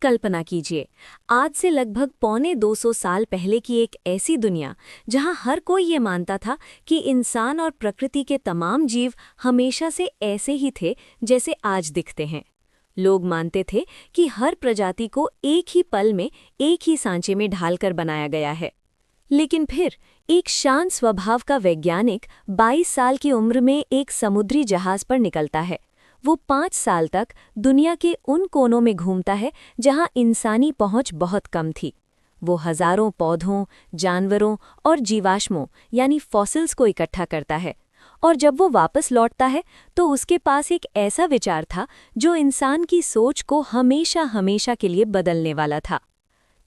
कल्पना कीजिए, आज से लगभग पौने 200 साल पहले की एक ऐसी दुनिया जहां हर कोई ये मानता था कि इंसान और प्रकृति के तमाम जीव हमेशा से ऐसे ही थे जैसे आज दिखते हैं। लोग मानते थे कि हर प्रजाति को एक ही पल में एक ही सांचे में ढालकर बनाया गया है। लेकिन फिर एक शांत स्वभाव का वैज्ञानिक 22 साल की उम्र में एक समुद्री जहाज पर निकलता है। वो 5 साल तक दुनिया के उन कोनों में घूमता है जहां इंसानी पहुंच बहुत कम थी। वो हजारों पौधों, जानवरों और जीवाश्मों यानी फॉसिल्स को इकट्ठा करता है, और जब वो वापस लौटता है तो उसके पास एक ऐसा विचार था जो इंसान की सोच को हमेशा हमेशा के लिए बदलने वाला था।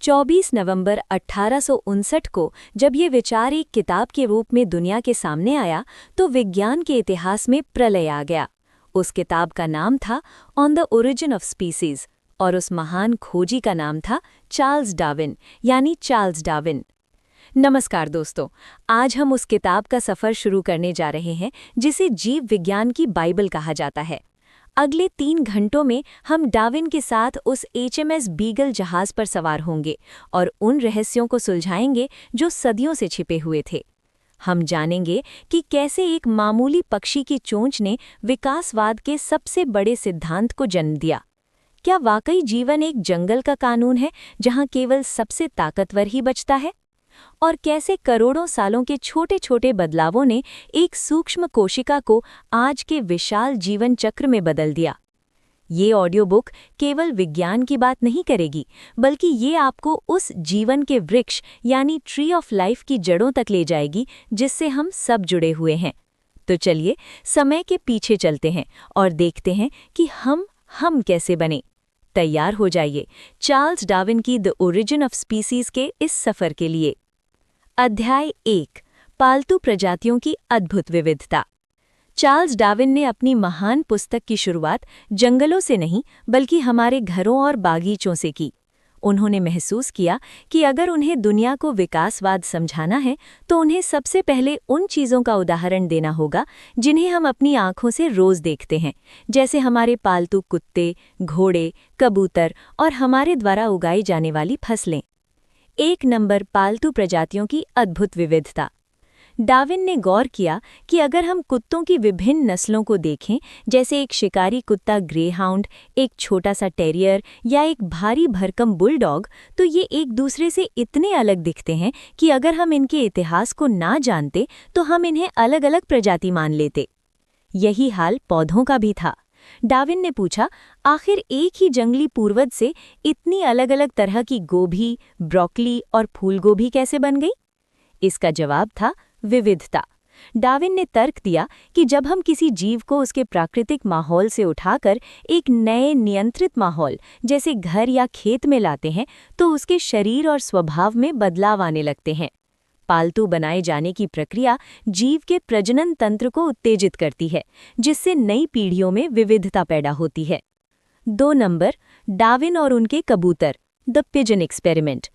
24 नवंबर 1859 को जब ये विचार एक किताब के रूप में दुनिया के सामने आया तो विज्ञान के इतिहास में प्रलय आ गया। उस किताब का नाम था on the origin of species और उस महान खोजी का नाम था चार्ल्स डार्विन यानी चार्ल्स डार्विन। नमस्कार दोस्तों, आज हम उस किताब का सफ़र शुरू करने जा रहे हैं जिसे जीव विज्ञान की बाइबल कहा जाता है। अगले 3 घंटों में हम डार्विन के साथ उस HMS बीगल जहाज पर सवार होंगे और उन रहस्यों को सुलझाएंगे जो सदियों से छिपे हुए थे। हम जानेंगे कि कैसे एक मामूली पक्षी की चोंच ने विकासवाद के सबसे बड़े सिद्धांत को जन्म दिया। क्या वाकई जीवन एक जंगल का कानून है जहां केवल सबसे ताकतवर ही बचता है? और कैसे करोड़ों सालों के छोटे छोटे बदलावों ने एक सूक्ष्म कोशिका को आज के विशाल जीवन चक्र में बदल दिया। ये ऑडियो बुक केवल विज्ञान की बात नहीं करेगी, बल्कि ये आपको उस जीवन के वृक्ष यानी ट्री ऑफ लाइफ की जड़ों तक ले जाएगी जिससे हम सब जुड़े हुए हैं। तो चलिए समय के पीछे चलते हैं और देखते हैं कि हम कैसे बने। तैयार हो जाइए चार्ल्स डार्विन की द ओरिजिन ऑफ स्पीसीज के इस सफ़र के लिए। अध्याय 1, पालतू प्रजातियों की अद्भुत विविधता। चार्ल्स डार्विन ने अपनी महान पुस्तक की शुरुआत जंगलों से नहीं बल्कि हमारे घरों और बागीचों से की। उन्होंने महसूस किया कि अगर उन्हें दुनिया को विकासवाद समझाना है तो उन्हें सबसे पहले उन चीज़ों का उदाहरण देना होगा जिन्हें हम अपनी आँखों से रोज़ देखते हैं, जैसे हमारे पालतू कुत्ते, घोड़े, कबूतर और हमारे द्वारा उगाई जाने वाली फसलें। 1 नंबर, पालतू प्रजातियों की अद्भुत विविधता। डार्विन ने गौर किया कि अगर हम कुत्तों की विभिन्न नस्लों को देखें, जैसे एक शिकारी कुत्ता ग्रेहाउंड, एक छोटा सा टेरियर या एक भारी भरकम बुलडॉग, तो ये एक दूसरे से इतने अलग दिखते हैं कि अगर हम इनके इतिहास को ना जानते तो हम इन्हें अलग अलग प्रजाति मान लेते। यही हाल पौधों का भी था। डार्विन ने पूछा, आखिर एक ही जंगली पूर्वज से इतनी अलग अलग तरह की गोभी, ब्रोकली और फूलगोभी कैसे बन गई? इसका जवाब था विविधता। डार्विन ने तर्क दिया कि जब हम किसी जीव को उसके प्राकृतिक माहौल से उठाकर एक नए नियंत्रित माहौल जैसे घर या खेत में लाते हैं तो उसके शरीर और स्वभाव में बदलाव आने लगते हैं। पालतू बनाए जाने की प्रक्रिया जीव के प्रजनन तंत्र को उत्तेजित करती है, जिससे नई पीढ़ियों में विविधता पैदा होती है। 2 नंबर, डार्विन और उनके कबूतर, द पिजन एक्सपेरिमेंट।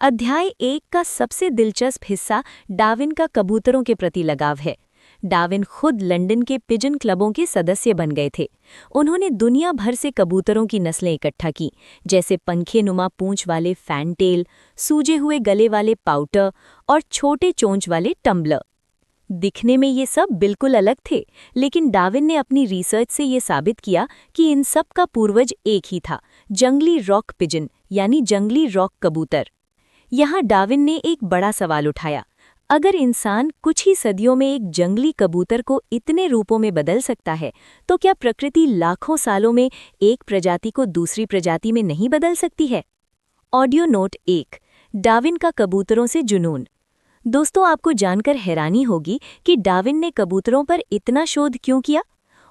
अध्याय 1 का सबसे दिलचस्प हिस्सा डार्विन का कबूतरों के प्रति लगाव है। डार्विन खुद लंदन के पिजन क्लबों के सदस्य बन गए थे। उन्होंने दुनिया भर से कबूतरों की नस्लें इकट्ठा की, जैसे पंखेनुमा पूंछ वाले फैनटेल, सूजे हुए गले वाले पाउटर और छोटे चोंच वाले टम्बलर। दिखने में ये सब बिल्कुल अलग थे, लेकिन डार्विन ने अपनी रिसर्च से ये साबित किया कि इन सब का पूर्वज एक ही था, जंगली रॉक पिजन यानी जंगली रॉक कबूतर। यहाँ डार्विन ने एक बड़ा सवाल उठाया, अगर इंसान कुछ ही सदियों में एक जंगली कबूतर को इतने रूपों में बदल सकता है, तो क्या प्रकृति लाखों सालों में एक प्रजाति को दूसरी प्रजाति में नहीं बदल सकती है? ऑडियो नोट 1, डार्विन का कबूतरों से जुनून। दोस्तों, आपको जानकर हैरानी होगी कि डार्विन ने कबूतरों पर इतना शोध क्यों किया।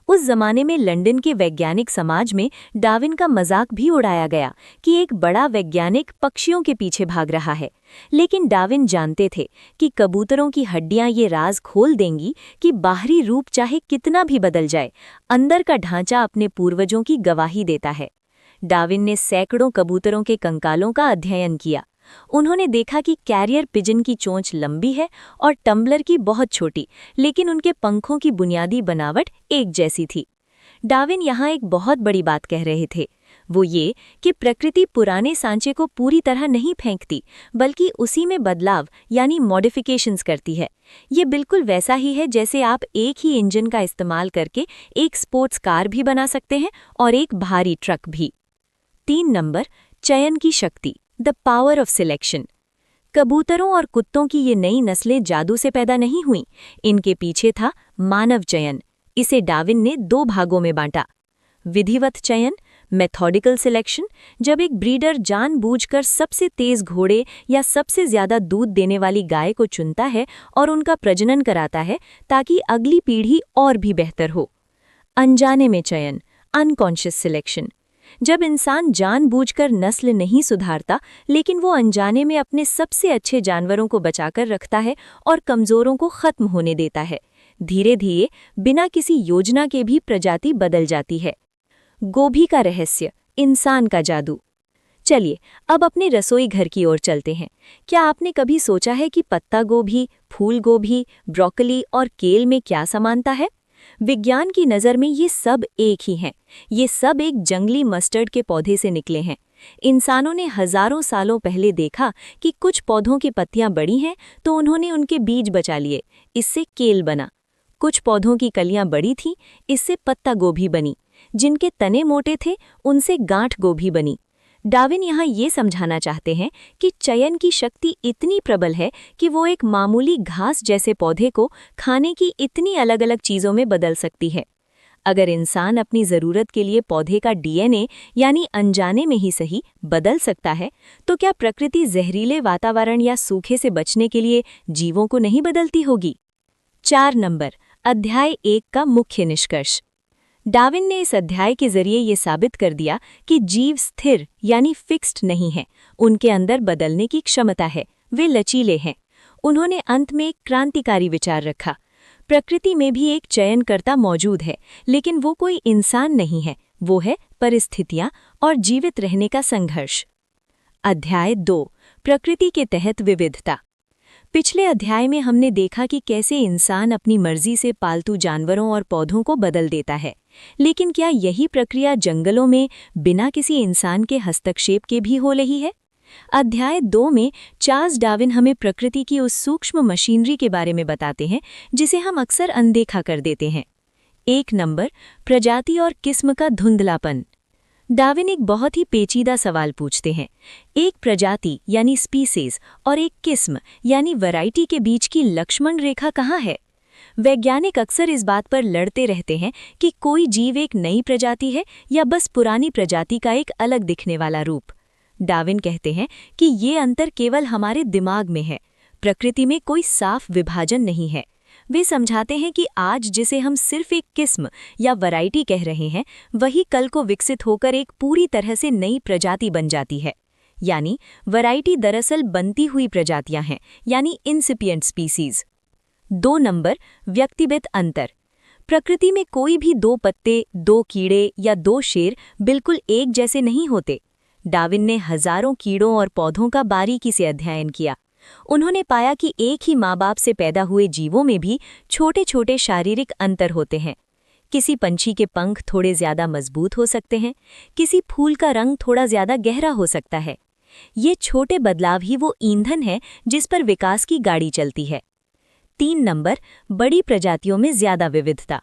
उस जमाने में लंदन के वैज्ञानिक समाज में डार्विन का मजाक भी उड़ाया गया कि एक बड़ा वैज्ञानिक पक्षियों के पीछे भाग रहा है। लेकिन डार्विन जानते थे कि कबूतरों की हड्डियां ये राज खोल देंगी कि बाहरी रूप चाहे कितना भी बदल जाए, अंदर का ढांचा अपने पूर्वजों की गवाही देता है। डार्विन ने सैकड़ों कबूतरों के कंकालों का अध्ययन किया। उन्होंने देखा कि कैरियर पिजन की चोंच लंबी है और टम्बलर की बहुत छोटी, लेकिन उनके पंखों की बुनियादी बनावट एक जैसी थी। डार्विन यहाँ एक बहुत बड़ी बात कह रहे थे। वो ये कि प्रकृति पुराने सांचे को पूरी तरह नहीं फेंकती, बल्कि उसी में बदलाव यानी मॉडिफिकेशंस करती है। ये बिल्कुल वैसा ही है जैसे आप एक ही इंजन का इस्तेमाल करके एक स्पोर्ट्स कार भी बना सकते हैं और एक भारी ट्रक भी। 3 नंबर, चयन की शक्ति, द पावर ऑफ सिलेक्शन। कबूतरों और कुत्तों की ये नई नस्लें जादू से पैदा नहीं हुईं, इनके पीछे था मानव चयन। इसे डार्विन ने 2 भागों में बांटा। विधिवत चयन, मेथोडिकल सिलेक्शन, जब एक ब्रीडर जानबूझकर सबसे तेज घोड़े या सबसे ज्यादा दूध देने वाली गाय को चुनता है और उनका प्रजनन कराता है ताकि अगली पीढ़ी और भी बेहतर हो। अनजाने में चयन, अनकॉन्शियस सिलेक्शन, जब इंसान जानबूझकर नस्ल नहीं सुधारता, लेकिन वो अनजाने में अपने सबसे अच्छे जानवरों को बचाकर रखता है और कमजोरों को खत्म होने देता है। धीरे धीरे बिना किसी योजना के भी प्रजाति बदल जाती है। गोभी का रहस्य, इंसान का जादू। चलिए अब अपने रसोई घर की ओर चलते हैं। क्या आपने कभी सोचा है कि पत्ता गोभी, फूल गोभी, ब्रोकली और केल में क्या समानता है? विज्ञान की नज़र में ये सब एक ही हैं। ये सब एक जंगली मस्टर्ड के पौधे से निकले हैं। इंसानों ने हजारों सालों पहले देखा कि कुछ पौधों की पत्तियां बड़ी हैं तो उन्होंने उनके बीज बचा लिए, इससे केल बना। कुछ पौधों की कलियां बड़ी थीं, इससे पत्ता गोभी बनी। जिनके तने मोटे थे उनसे गांठ गोभी बनी। डार्विन यहाँ ये समझाना चाहते हैं कि चयन की शक्ति इतनी प्रबल है कि वो एक मामूली घास जैसे पौधे को खाने की इतनी अलग अलग चीज़ों में बदल सकती है। अगर इंसान अपनी ज़रूरत के लिए पौधे का डीएनए यानी अनजाने में ही सही बदल सकता है, तो क्या प्रकृति जहरीले वातावरण या सूखे से बचने के लिए जीवों को नहीं बदलती होगी? 4 नंबर, अध्याय 1 का मुख्य निष्कर्ष। डार्विन ने इस अध्याय के जरिए ये साबित कर दिया कि जीव स्थिर यानी फिक्स्ड नहीं है, उनके अंदर बदलने की क्षमता है, वे लचीले हैं। उन्होंने अंत में एक क्रांतिकारी विचार रखा। प्रकृति में भी एक चयनकर्ता मौजूद है, लेकिन वो कोई इंसान नहीं है, वो है परिस्थितियां और जीवित रहने का संघर्ष। अध्याय 2, प्रकृति के तहत विविधता। पिछले अध्याय में हमने देखा कि कैसे इंसान अपनी मर्जी से पालतू जानवरों और पौधों को बदल देता है, लेकिन क्या यही प्रक्रिया जंगलों में बिना किसी इंसान के हस्तक्षेप के भी हो रही है? अध्याय 2 में चार्ल्स डार्विन हमें प्रकृति की उस सूक्ष्म मशीनरी के बारे में बताते हैं जिसे हम अक्सर अनदेखा कर देते हैं। 1 नंबर, प्रजाति और किस्म का धुंधलापन। डार्विन एक बहुत ही पेचीदा सवाल पूछते हैं। एक प्रजाति यानी स्पीसीज और एक किस्म यानी वैरायटी के बीच की लक्ष्मण रेखा कहाँ है? वैज्ञानिक अक्सर इस बात पर लड़ते रहते हैं कि कोई जीव एक नई प्रजाति है या बस पुरानी प्रजाति का एक अलग दिखने वाला रूप। डार्विन कहते हैं कि ये अंतर केवल हमारे दिमाग में है, प्रकृति में कोई साफ विभाजन नहीं है। वे समझाते हैं कि आज जिसे हम सिर्फ एक किस्म या वैरायटी कह रहे हैं, वही कल को विकसित होकर एक पूरी तरह से नई प्रजाति बन जाती है। यानी वैरायटी दरअसल बनती हुई प्रजातियां हैं, यानी इंसिपिएंट स्पीसीज। 2 नंबर, व्यक्तिगत अंतर। प्रकृति में कोई भी 2 पत्ते, 2 कीड़े या 2 शेर बिल्कुल एक जैसे नहीं होते। डार्विन ने हजारों कीड़ों और पौधों का बारीकी से अध्ययन किया। उन्होंने पाया कि एक ही माँ बाप से पैदा हुए जीवों में भी छोटे छोटे शारीरिक अंतर होते हैं। किसी पंछी के पंख थोड़े ज्यादा मजबूत हो सकते हैं, किसी फूल का रंग थोड़ा ज्यादा गहरा हो सकता है। ये छोटे बदलाव ही वो ईंधन है जिस पर विकास की गाड़ी चलती है। 3 नंबर, बड़ी प्रजातियों में ज्यादा विविधता।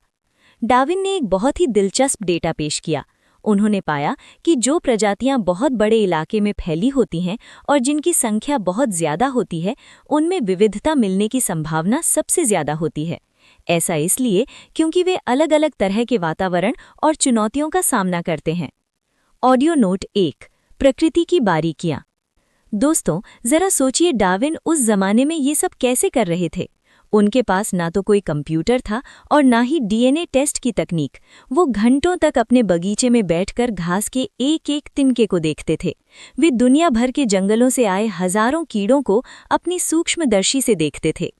डार्विन ने एक बहुत ही दिलचस्प डेटा पेश किया। उन्होंने पाया कि जो प्रजातियां बहुत बड़े इलाके में फैली होती हैं और जिनकी संख्या बहुत ज्यादा होती है, उनमें विविधता मिलने की संभावना सबसे ज्यादा होती है। ऐसा इसलिए क्योंकि वे अलग अलग तरह के वातावरण और चुनौतियों का सामना करते हैं। ऑडियो नोट 1, प्रकृति की बारीकियां। दोस्तों, जरा सोचिए डार्विन उस जमाने में ये सब कैसे कर रहे थे। उनके पास ना तो कोई कंप्यूटर था और ना ही डीएनए टेस्ट की तकनीक। वो घंटों तक अपने बगीचे में बैठकर घास के एक एक तिनके को देखते थे। वे दुनिया भर के जंगलों से आए हजारों कीड़ों को अपनी सूक्ष्मदर्शी से देखते थे।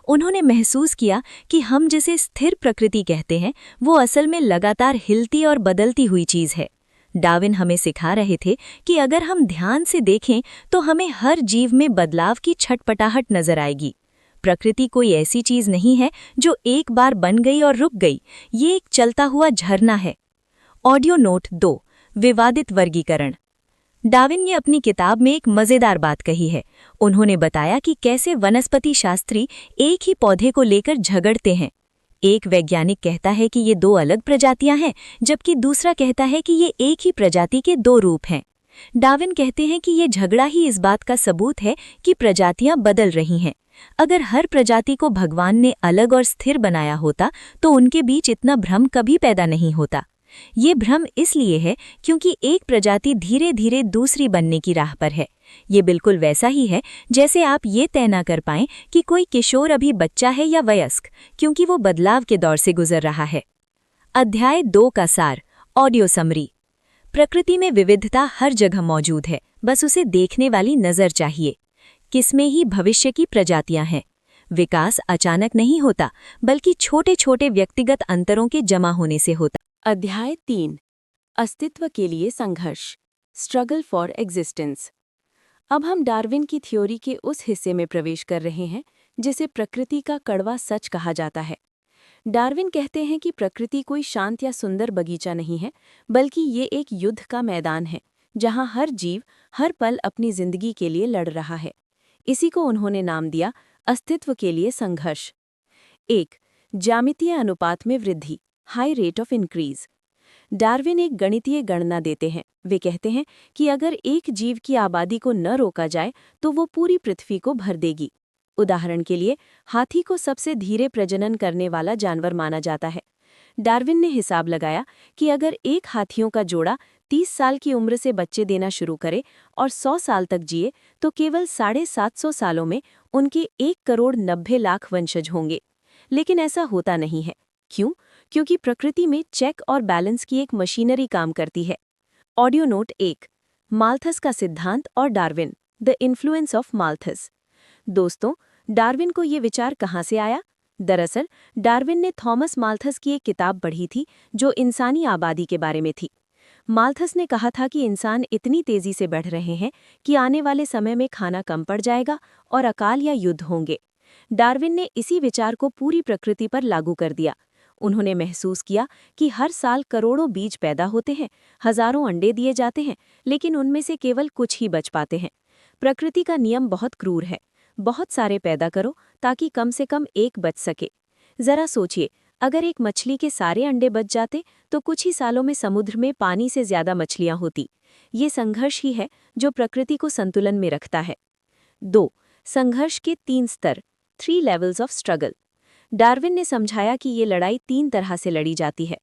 उन्होंने महसूस किया कि हम जिसे स्थिर प्रकृति कहते हैं, वो असल में लगातार हिलती और बदलती हुई चीज़ है। डार्विन हमें सिखा रहे थे कि अगर हम ध्यान से देखें तो हमें हर जीव में बदलाव की छटपटाहट नजर आएगी। प्रकृति कोई ऐसी चीज नहीं है जो एक बार बन गई और रुक गई, ये एक चलता हुआ झरना है। ऑडियो नोट 2, विवादित वर्गीकरण। डार्विन ने अपनी किताब में एक मजेदार बात कही है। उन्होंने बताया कि कैसे वनस्पति शास्त्री एक ही पौधे को लेकर झगड़ते हैं। एक वैज्ञानिक कहता है कि ये दो अलग प्रजातियां हैं, जबकि दूसरा कहता है कि ये एक ही प्रजाति के दो रूप हैं। डार्विन कहते हैं कि ये झगड़ा ही इस बात का सबूत है कि प्रजातियां बदल रही हैं। अगर हर प्रजाति को भगवान ने अलग और स्थिर बनाया होता तो उनके बीच इतना भ्रम कभी पैदा नहीं होता। ये भ्रम इसलिए है क्योंकि एक प्रजाति धीरे धीरे दूसरी बनने की राह पर है। ये बिल्कुल वैसा ही है जैसे आप ये तय न कर पाएं कि कोई किशोर अभी बच्चा है या वयस्क, क्योंकि वो बदलाव के दौर से गुजर रहा है। अध्याय 2 का सार, ऑडियो समरी। प्रकृति में विविधता हर जगह मौजूद है, बस उसे देखने वाली नजर चाहिए। किस्में ही भविष्य की प्रजातियां हैं। विकास अचानक नहीं होता, बल्कि छोटे छोटे व्यक्तिगत अंतरों के जमा होने से होता। अध्याय 3, अस्तित्व के लिए संघर्ष, स्ट्रगल फॉर एग्जिस्टेंस। अब हम डार्विन की थ्योरी के उस हिस्से में प्रवेश कर रहे हैं जिसे प्रकृति का कड़वा सच कहा जाता है। डार्विन कहते हैं कि प्रकृति कोई शांत या सुंदर बगीचा नहीं है, बल्कि ये एक युद्ध का मैदान है जहां हर जीव हर पल अपनी जिंदगी के लिए लड़ रहा है। इसी को उन्होंने नाम दिया अस्तित्व के लिए संघर्ष। 1. ज्यामितीय अनुपात में वृद्धि, high rate of increase. Darwin एक गणितीय गणना देते हैं। वे कहते हैं कि अगर एक जीव की आबादी को न रोका जाए तो वो पूरी पृथ्वी को भर देगी। उदाहरण के लिए, हाथी को सबसे धीरे प्रजनन करने वाला जानवर माना जाता है। डार्विन ने हिसाब लगाया कि अगर एक हाथियों का जोड़ा 30 साल की उम्र से बच्चे देना शुरू करे और 100 साल तक जिए तो केवल 750 सालों में उनके 1,90,00,000 वंशज होंगे। लेकिन ऐसा होता नहीं है। क्यों? क्योंकि प्रकृति में चेक और बैलेंस की एक मशीनरी काम करती है। ऑडियो नोट 1, माल्थस का सिद्धांत और Darwin, the influence of Malthus. दोस्तों, डार्विन को ये विचार कहाँ से आया? दरअसल डार्विन ने थॉमस माल्थस की एक किताब पढ़ी थी जो इंसानी आबादी के बारे में थी। माल्थस ने कहा था कि इंसान इतनी तेजी से बढ़ रहे हैं कि आने वाले समय में खाना कम पड़ जाएगा और अकाल या युद्ध होंगे। डार्विन ने इसी विचार को पूरी प्रकृति पर लागू कर दिया। उन्होंने महसूस किया कि हर साल करोड़ों बीज पैदा होते हैं, हजारों अंडे दिए जाते हैं, लेकिन उनमें से केवल कुछ ही बच पाते हैं। प्रकृति का नियम बहुत क्रूर है। बहुत सारे पैदा करो ताकि कम से कम एक बच सके। जरा सोचिए, अगर एक मछली के सारे अंडे बच जाते तो कुछ ही सालों में समुद्र में पानी से ज्यादा मछलियां होती। ये संघर्ष ही है जो प्रकृति को संतुलन में रखता है। 2. संघर्ष के 3 स्तर, 3 लेवल्स ऑफ स्ट्रगल। डार्विन ने समझाया कि ये लड़ाई 3 तरह से लड़ी जाती है।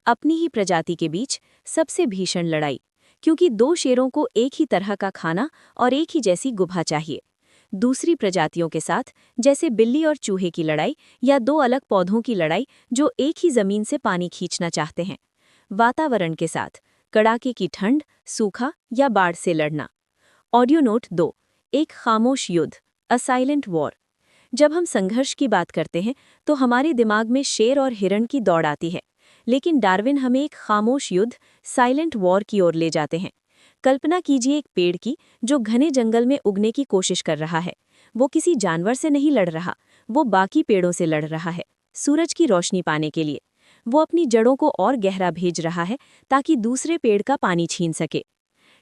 अपनी ही प्रजाति के बीच सबसे भीषण लड़ाई, क्योंकि 2 शेरों को एक ही तरह का खाना और एक ही जैसी गुफा चाहिए। दूसरी प्रजातियों के साथ, जैसे बिल्ली और चूहे की लड़ाई या 2 अलग पौधों की लड़ाई जो एक ही जमीन से पानी खींचना चाहते हैं। वातावरण के साथ, कड़ाके की ठंड, सूखा या बाढ़ से लड़ना। ऑडियो नोट 2, एक खामोश युद्ध, अ साइलेंट वॉर। जब हम संघर्ष की बात करते हैं तो हमारे दिमाग में शेर और हिरण की दौड़ आती है, लेकिन डार्विन हमें एक खामोश युद्ध, साइलेंट वॉर की ओर ले जाते हैं। कल्पना कीजिए एक पेड़ की जो घने जंगल में उगने की कोशिश कर रहा है। वो किसी जानवर से नहीं लड़ रहा, वो बाकी पेड़ों से लड़ रहा है, सूरज की रोशनी पाने के लिए। वो अपनी जड़ों को और गहरा भेज रहा है ताकि दूसरे पेड़ का पानी छीन सके।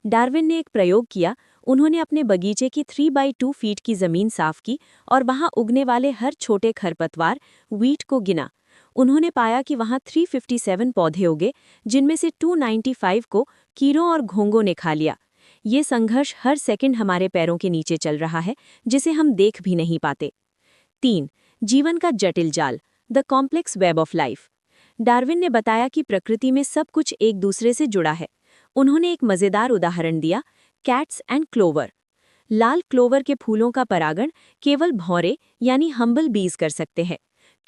डार्विन ने एक प्रयोग किया। उन्होंने अपने बगीचे की 3x2 फीट की जमीन साफ की और वहां उगने वाले हर छोटे खरपतवार, वीट को गिना। उन्होंने पाया कि वहां 357 पौधे उगे, जिनमें से 295 को कीड़ों और घोंघों ने खा लिया। ये संघर्ष हर सेकंड हमारे पैरों के नीचे चल रहा है, जिसे हम देख भी नहीं पाते। 3. जीवन का जटिल जाल, the complex web of life. Darwin ने बताया कि प्रकृति में सब कुछ एक दूसरे से जुड़ा है। उन्होंने एक मजेदार उदाहरण दिया, cats and clover. Lal clover के फूलों का परागण केवल भौरे यानी हम्बल बीज कर सकते हैं।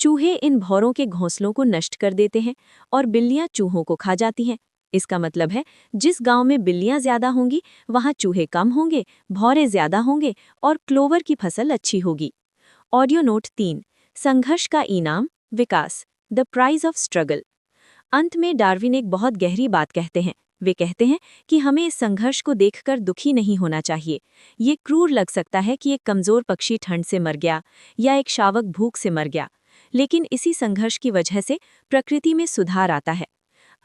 चूहे इन भौरों के घोंसलों को नष्ट कर देते हैं और बिल्लियां चूहों को खा जाती हैं। इसका मतलब है, जिस गांव में बिल्लियां ज्यादा होंगी वहां चूहे कम होंगे, भौरे ज्यादा होंगे और क्लोवर की फसल अच्छी होगी। ऑडियो नोट 3, संघर्ष का इनाम, विकास, द प्राइज ऑफ स्ट्रगल। अंत में डार्विन एक बहुत गहरी बात कहते हैं। वे कहते हैं कि हमें इस संघर्ष को देखकर दुखी नहीं होना चाहिए। ये क्रूर लग सकता है कि एक कमजोर पक्षी ठंड से मर गया या एक शावक भूख से मर गया, लेकिन इसी संघर्ष की वजह से प्रकृति में सुधार आता है।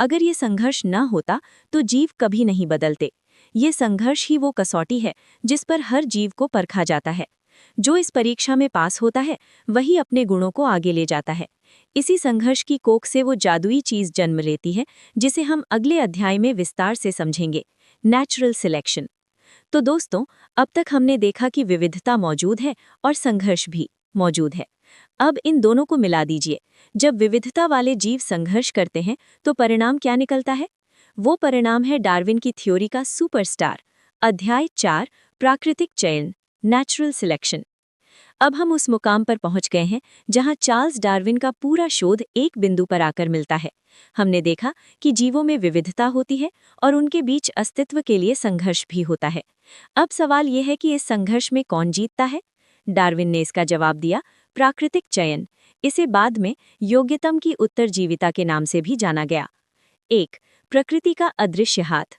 अगर ये संघर्ष न होता तो जीव कभी नहीं बदलते। ये संघर्ष ही वो कसौटी है जिस पर हर जीव को परखा जाता है। जो इस परीक्षा में पास होता है वही अपने गुणों को आगे ले जाता है। इसी संघर्ष की कोख से वो जादुई चीज जन्म लेती है जिसे हम अगले अध्याय में विस्तार से समझेंगे, नेचुरल सिलेक्शन। तो दोस्तों, अब तक हमने देखा कि विविधता मौजूद है और संघर्ष भी मौजूद है। अब इन दोनों को मिला दीजिए। जब विविधता वाले जीव संघर्ष करते हैं तो परिणाम क्या निकलता है? वो परिणाम है डार्विन की थ्योरी का सुपरस्टार, अध्याय 4, प्राकृतिक चयन, नेचुरल सिलेक्शन। अब हम उस मुकाम पर पहुंच गए हैं जहां चार्ल्स डार्विन का पूरा शोध एक बिंदु पर आकर मिलता है। हमने देखा कि जीवों में विविधता होती है और उनके बीच अस्तित्व के लिए संघर्ष भी होता है। अब सवाल यह है कि इस संघर्ष में कौन जीतता है? डार्विन ने इसका जवाब दिया, प्राकृतिक चयन। इसे बाद में योग्यतम की उत्तरजीविता के नाम से भी जाना गया। 1. प्रकृति का अदृश्य हाथ।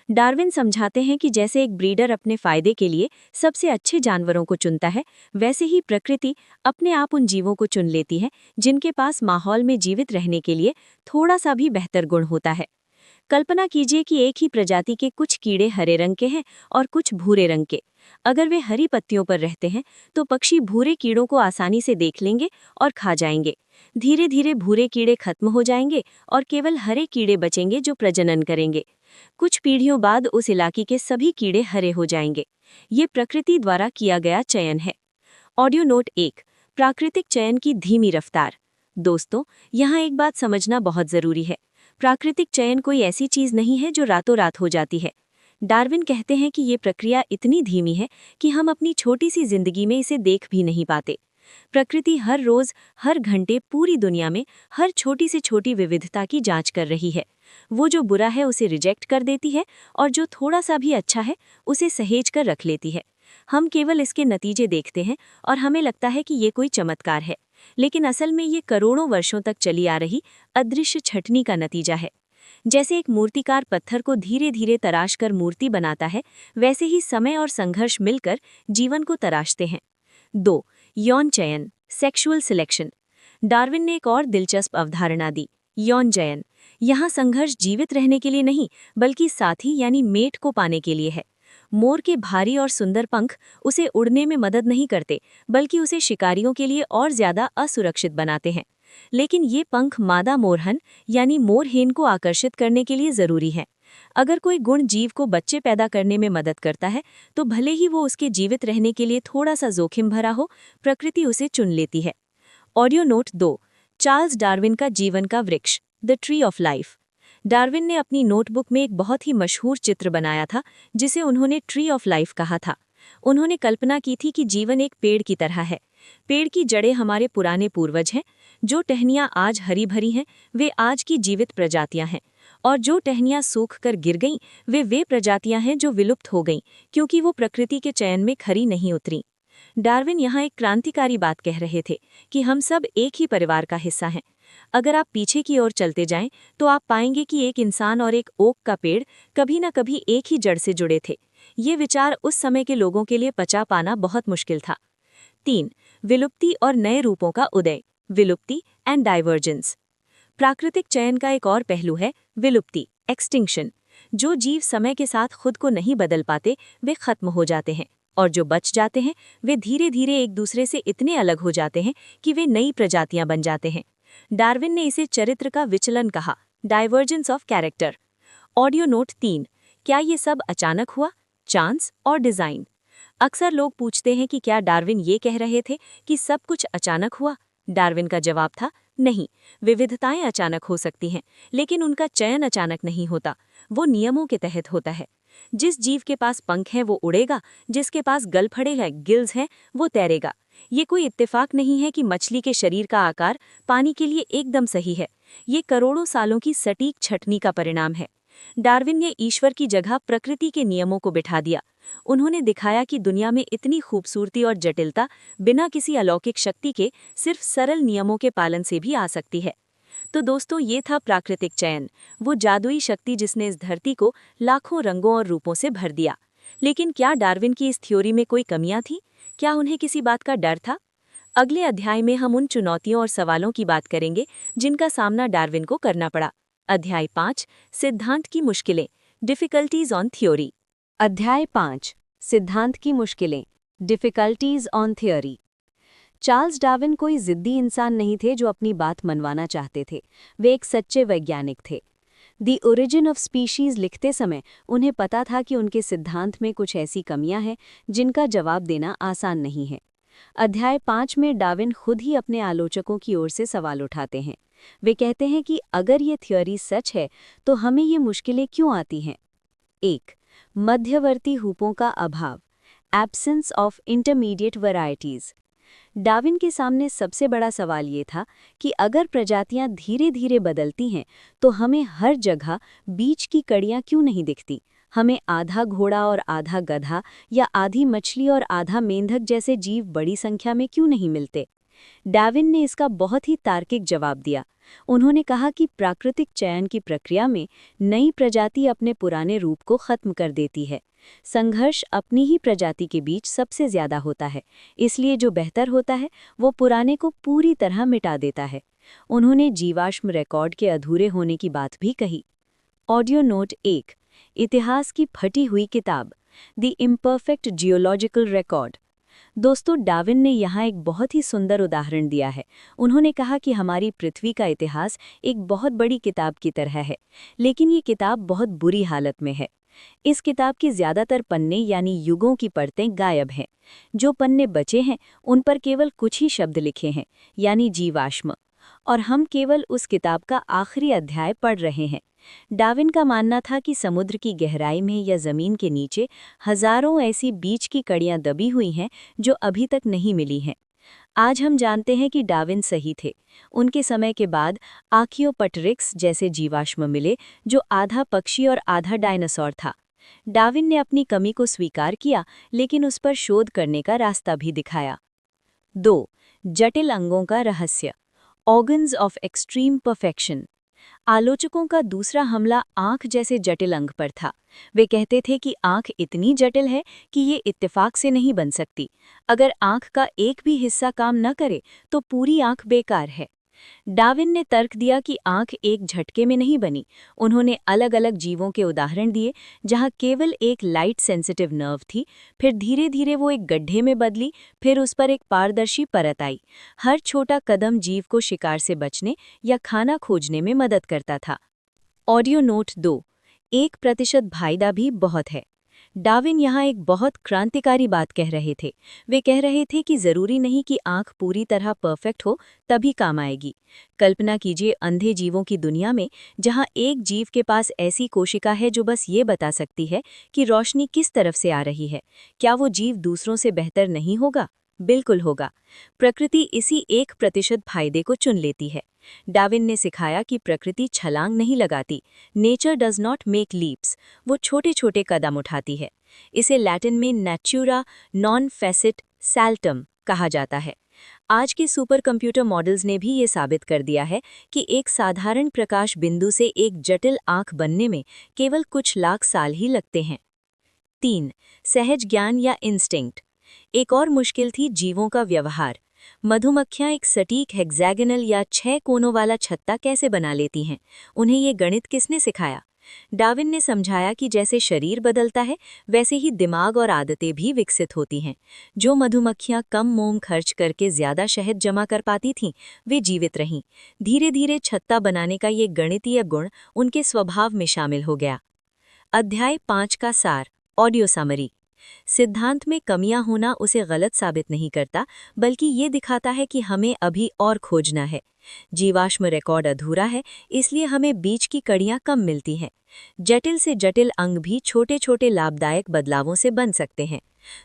डार्विन समझाते हैं कि जैसे एक ब्रीडर अपने फायदे के लिए सबसे अच्छे जानवरों को चुनता है, वैसे ही प्रकृति अपने आप उन जीवों को चुन लेती है जिनके पास माहौल में जीवित रहने के लिए थोड़ा सा भी बेहतर गुण होता है। कल्पना कीजिए कि एक ही प्रजाति के कुछ कीड़े हरे रंग के हैं और कुछ भूरे रंग के। अगर वे हरी पत्तियों पर रहते हैं तो पक्षी भूरे कीड़ों को आसानी से देख लेंगे और खा जाएंगे। धीरे धीरे भूरे कीड़े खत्म हो जाएंगे और केवल हरे कीड़े बचेंगे जो प्रजनन करेंगे। कुछ पीढ़ियों बाद उस इलाके के सभी कीड़े हरे हो जाएंगे। ये प्रकृति द्वारा किया गया चयन है। ऑडियो नोट 1, प्राकृतिक चयन की धीमी रफ्तार। दोस्तों, यहाँ एक बात समझना बहुत जरूरी है। प्राकृतिक चयन कोई ऐसी चीज नहीं है जो रातों रात हो जाती है। डार्विन कहते हैं कि ये प्रक्रिया इतनी धीमी है कि हम अपनी छोटी सी जिंदगी में इसे देख भी नहीं पाते। प्रकृति हर रोज, हर घंटे पूरी दुनिया में हर छोटी से छोटी विविधता की जांच कर रही है। वो जो बुरा है उसे रिजेक्ट कर देती है और जो थोड़ा सा भी अच्छा है उसे सहेज कर रख लेती है। हम केवल इसके नतीजे देखते हैं और हमें लगता है कि ये कोई चमत्कार है, लेकिन असल में ये करोड़ों वर्षों तक चली आ रही अदृश्य छटनी का नतीजा है। जैसे एक मूर्तिकार पत्थर को धीरे धीरे तराश कर मूर्ति बनाता है, वैसे ही समय और संघर्ष मिलकर जीवन को तराशते हैं। 2. यौन चयन, सेक्सुअल सिलेक्शन। डार्विन ने एक और दिलचस्प अवधारणा दी, यौन चयन। यहाँ संघर्ष जीवित रहने के लिए नहीं, बल्कि साथी यानी मेट को पाने के लिए है। मोर के भारी और सुंदर पंख उसे उड़ने में मदद नहीं करते, बल्कि उसे शिकारियों के लिए और ज्यादा असुरक्षित बनाते हैं। लेकिन ये पंख मादा मोरहन यानी मोरहेन को आकर्षित करने के लिए जरूरी है। अगर कोई गुण जीव को बच्चे पैदा करने में मदद करता है, तो भले ही वो उसके जीवित रहने के लिए थोड़ा सा जोखिम भरा हो, प्रकृति उसे चुन लेती है। ऑडियो नोट 2, चार्ल्स डार्विन का जीवन का वृक्ष, the tree of life. Darwin ने अपनी नोटबुक में एक बहुत ही मशहूर चित्र बनाया था जिसे उन्होंने ट्री ऑफ लाइफ कहा था। उन्होंने कल्पना की थी कि जीवन एक पेड़ की तरह है। पेड़ की जड़ें हमारे पुराने पूर्वज हैं। जो टहनियाँ आज हरी भरी हैं वे आज की जीवित प्रजातियां हैं, और जो टहनियाँ सूख कर गिर गईं वे प्रजातियां हैं जो विलुप्त हो गईं क्योंकि वो प्रकृति के चयन में खरी नहीं उतरीं। डार्विन यहाँ एक क्रांतिकारी बात कह रहे थे कि हम सब एक ही परिवार का हिस्सा हैं। अगर आप पीछे की ओर चलते जाएं तो आप पाएंगे कि एक इंसान और एक ओक का पेड़ कभी न कभी एक ही जड़ से जुड़े थे। ये विचार उस समय के लोगों के लिए पचा पाना बहुत मुश्किल था। 3. विलुप्ति और नए रूपों का उदय, विलुप्ति एंड डाइवर्जेंस। प्राकृतिक चयन का एक और पहलू है विलुप्ति, एक्सटिंक्शन। जो जीव समय के साथ खुद को नहीं बदल पाते वे खत्म हो जाते हैं, और जो बच जाते हैं वे धीरे धीरे एक दूसरे से इतने अलग हो जाते हैं कि वे नई प्रजातियां बन जाते हैं। डार्विन ने इसे चरित्र का विचलन कहा, divergence of character. Audio note 3, क्या ये सब अचानक हुआ, चांस और डिजाइन? अक्सर लोग पूछते हैं कि क्या डार्विन ये कह रहे थे कि सब कुछ अचानक हुआ? डार्विन का जवाब था, नहीं, विविधताएं अचानक हो सकती हैं, लेकिन उनका चयन अचानक नहीं होता, वो नियमों के तहत होता है। जिस जीव के पास पंख हैं वो उड़ेगा, जिसके पास गलफड़े हैं, गिल्स हैं, वो तैरेगा। ये कोई इत्तेफाक नहीं है कि मछली के शरीर का आकार पानी के लिए एकदम सही है। ये करोड़ों सालों की सटीक छटनी का परिणाम है। डार्विन ने ईश्वर की जगह प्रकृति के नियमों को बिठा दिया। उन्होंने दिखाया कि दुनिया में इतनी खूबसूरती और जटिलता बिना किसी अलौकिक शक्ति के सिर्फ सरल नियमों के पालन से भी आ सकती है। तो दोस्तों, ये था प्राकृतिक चयन, वो जादुई शक्ति जिसने इस धरती को लाखों रंगों और रूपों से भर दिया। लेकिन क्या डार्विन की इस थ्योरी में कोई कमियां थी? क्या उन्हें किसी बात का डर था? अगले अध्याय में हम उन चुनौतियों और सवालों की बात करेंगे जिनका सामना डार्विन को करना पड़ा। अध्याय 5 सिद्धांत की मुश्किलें डिफिकल्टीज ऑन थ्योरी। अध्याय 5 सिद्धांत की मुश्किलें difficulties on theory. Charles Darwin कोई जिद्दी इंसान नहीं थे जो अपनी बात मनवाना चाहते थे। वे एक सच्चे वैज्ञानिक थे। द ओरिजिन ऑफ स्पीशीज लिखते समय उन्हें पता था कि उनके सिद्धांत में कुछ ऐसी कमियां हैं जिनका जवाब देना आसान नहीं है। अध्याय 5 में डार्विन खुद ही अपने आलोचकों की ओर से सवाल उठाते हैं। वे कहते हैं कि अगर ये थ्योरी सच है तो हमें ये मुश्किलें क्यों आती हैं। 1. मध्यवर्ती हुपों का अभाव, absence of intermediate varieties. Darwin के सामने सबसे बड़ा सवाल ये था कि अगर प्रजातियां धीरे धीरे बदलती हैं तो हमें हर जगह बीच की कड़ियां क्यों नहीं दिखती। हमें आधा घोड़ा और आधा गधा या आधी मछली और आधा मेंढक जैसे जीव बड़ी संख्या में क्यों नहीं मिलते। डार्विन ने इसका बहुत ही तार्किक जवाब दिया। उन्होंने कहा कि प्राकृतिक चयन की प्रक्रिया में नई प्रजाति अपने पुराने रूप को खत्म कर देती है। संघर्ष अपनी ही प्रजाति के बीच सबसे ज्यादा होता है, इसलिए जो बेहतर होता है वो पुराने को पूरी तरह मिटा देता है। उन्होंने जीवाश्म रिकॉर्ड के अधूरे होने की बात भी कही। ऑडियो नोट 1, इतिहास की फटी हुई किताब, द इम्परफेक्ट जियोलॉजिकल रिकॉर्ड। दोस्तों, डार्विन ने यहाँ एक बहुत ही सुंदर उदाहरण दिया है। उन्होंने कहा कि हमारी पृथ्वी का इतिहास एक बहुत बड़ी किताब की तरह है, लेकिन ये किताब बहुत बुरी हालत में है। इस किताब की ज्यादातर पन्ने यानी युगों की परतें गायब हैं। जो पन्ने बचे हैं उन पर केवल कुछ ही शब्द लिखे हैं, यानी जीवाश्म, और हम केवल उस किताब का आखिरी अध्याय पढ़ रहे हैं। डार्विन का मानना था कि समुद्र की गहराई में या जमीन के नीचे हजारों ऐसी बीच की कड़ियां दबी हुई हैं जो अभी तक नहीं मिली हैं। आज हम जानते हैं कि डार्विन सही थे। उनके समय के बाद आर्कियोपटेरिक्स जैसे जीवाश्म मिले जो आधा पक्षी और आधा डायनासोर था। डार्विन ने अपनी कमी को स्वीकार किया, लेकिन उस पर शोध करने का रास्ता भी दिखाया। 2. जटिल अंगों का रहस्य, ऑर्गन्स ऑफ एक्सट्रीम परफेक्शन। आलोचकों का दूसरा हमला आंख जैसे जटिल अंग पर था। वे कहते थे कि आंख इतनी जटिल है कि ये इत्तेफाक से नहीं बन सकती। अगर आंख का एक भी हिस्सा काम न करे तो पूरी आंख बेकार है। डार्विन ने तर्क दिया कि आंख एक झटके में नहीं बनी। उन्होंने अलग अलग जीवों के उदाहरण दिए जहां केवल एक लाइट सेंसिटिव नर्व थी, फिर धीरे धीरे वो एक गड्ढे में बदली, फिर उस पर एक पारदर्शी परत आई। हर छोटा कदम जीव को शिकार से बचने या खाना खोजने में मदद करता था। ऑडियो नोट 2, 1% फायदा भी बहुत है। डार्विन यहाँ एक बहुत क्रांतिकारी बात कह रहे थे। वे कह रहे थे कि जरूरी नहीं कि आंख पूरी तरह परफेक्ट हो तभी काम आएगी। कल्पना कीजिए अंधे जीवों की दुनिया में जहाँ एक जीव के पास ऐसी कोशिका है जो बस ये बता सकती है कि रोशनी किस तरफ से आ रही है। क्या वो जीव दूसरों से बेहतर नहीं होगा? बिल्कुल होगा। प्रकृति इसी 1% फायदे को चुन लेती है। डार्विन ने सिखाया कि प्रकृति छलांग नहीं लगाती। Nature does not make leaps, वो छोटे छोटे कदम उठाती है। इसे लैटिन में नेचुरा नॉन फेसिट सैल्टम कहा जाता है। आज के सुपर कंप्यूटर मॉडल्स ने भी ये साबित कर दिया है कि एक साधारण प्रकाश बिंदु से एक जटिल आंख बनने में केवल कुछ लाख साल ही लगते हैं। 3. सहज ज्ञान या इंस्टिंक्ट। एक और मुश्किल थी जीवों का व्यवहार। मधुमक्खियां एक सटीक हेक्सागोनल या 6 कोनों वाला छत्ता कैसे बना लेती हैं? उन्हें ये गणित किसने सिखाया? डार्विन ने समझाया कि जैसे शरीर बदलता है वैसे ही दिमाग और आदतें भी विकसित होती हैं। जो मधुमक्खियां कम मोम खर्च करके ज्यादा शहद जमा कर पाती थीं, वे जीवित रहीं। धीरे धीरे छत्ता बनाने का ये गणितीय गुण उनके स्वभाव में शामिल हो गया। अध्याय 5 का सार, ऑडियो समरी। सिद्धांत में कमियां होना उसे गलत साबित नहीं करता, बल्कि ये दिखाता है कि हमें अभी और खोजना है। जीवाश्म रिकॉर्ड अधूरा है, इसलिए हमें बीच की कड़ियां कम मिलती हैं। जटिल से जटिल अंग भी छोटे छोटे लाभदायक बदलावों से बन सकते हैं।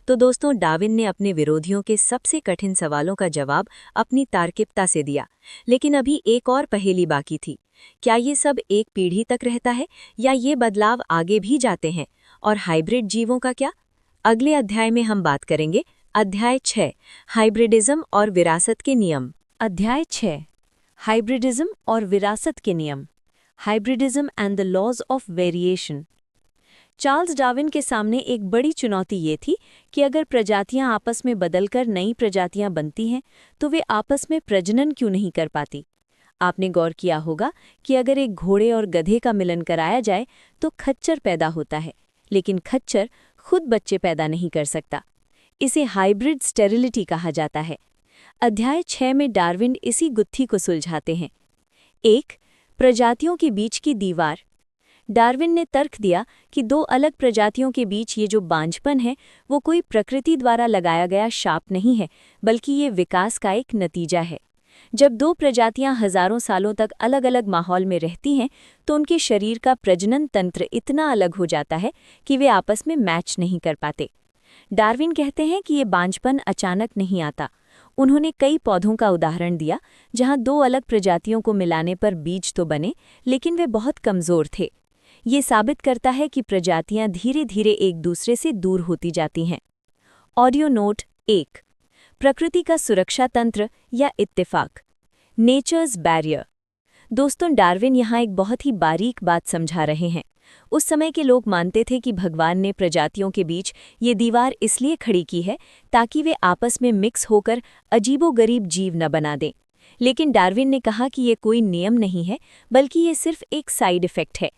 तो दोस्तों, डार्विन ने अपने विरोधियों के सबसे कठिन सवालों का जवाब अपनी तार्किकता से दिया। लेकिन अभी एक और पहेली बाकी थी। क्या ये सब एक पीढ़ी तक रहता है या ये बदलाव आगे भी जाते हैं? और हाइब्रिड जीवों का क्या? अगले अध्याय में हम बात करेंगे। अध्याय 6, हाइब्रिडिज्म और विरासत के नियम। अध्याय 6, हाइब्रिडिज्म और विरासत के नियम, hybridism and the laws of variation. Charles Darwin के सामने एक बड़ी चुनौती ये थी कि अगर प्रजातियां आपस में बदलकर नई प्रजातियां बनती हैं तो वे आपस में प्रजनन क्यों नहीं कर पाती। आपने गौर किया होगा कि अगर एक घोड़े और गधे का मिलन कराया जाए तो खच्चर पैदा होता है, लेकिन खच्चर खुद बच्चे पैदा नहीं कर सकता। इसे हाइब्रिड स्टेरिलिटी कहा जाता है। अध्याय 6 में डार्विन इसी गुत्थी को सुलझाते हैं। 1. प्रजातियों के बीच की दीवार। डार्विन ने तर्क दिया कि दो अलग प्रजातियों के बीच ये जो बांझपन है वो कोई प्रकृति द्वारा लगाया गया शाप नहीं है, बल्कि ये विकास का एक नतीजा है। जब दो प्रजातियां हजारों सालों तक अलग अलग माहौल में रहती हैं तो उनके शरीर का प्रजनन तंत्र इतना अलग हो जाता है कि वे आपस में मैच नहीं कर पाते। डार्विन कहते हैं कि ये बांझपन अचानक नहीं आता। उन्होंने कई पौधों का उदाहरण दिया जहां दो अलग प्रजातियों को मिलाने पर बीज तो बने, लेकिन वे बहुत कमजोर थे। ये साबित करता है कि प्रजातियां धीरे धीरे एक दूसरे से दूर होती जाती हैं। Audio note 1. प्रकृति का सुरक्षा तंत्र या इत्तेफाक। Natures barrier. दोस्तों, डार्विन यहाँ एक बहुत ही बारीक बात समझा रहे हैं। उस समय के लोग मानते थे कि भगवान ने प्रजातियों के बीच ये दीवार इसलिए खड़ी की है ताकि वे आपस में मिक्स होकर अजीबोगरीब जीव न बना दें। लेकिन डार्विन ने कहा कि ये कोई नियम नहीं है, बल्कि ये सिर्फ एक साइड इफेक्ट है।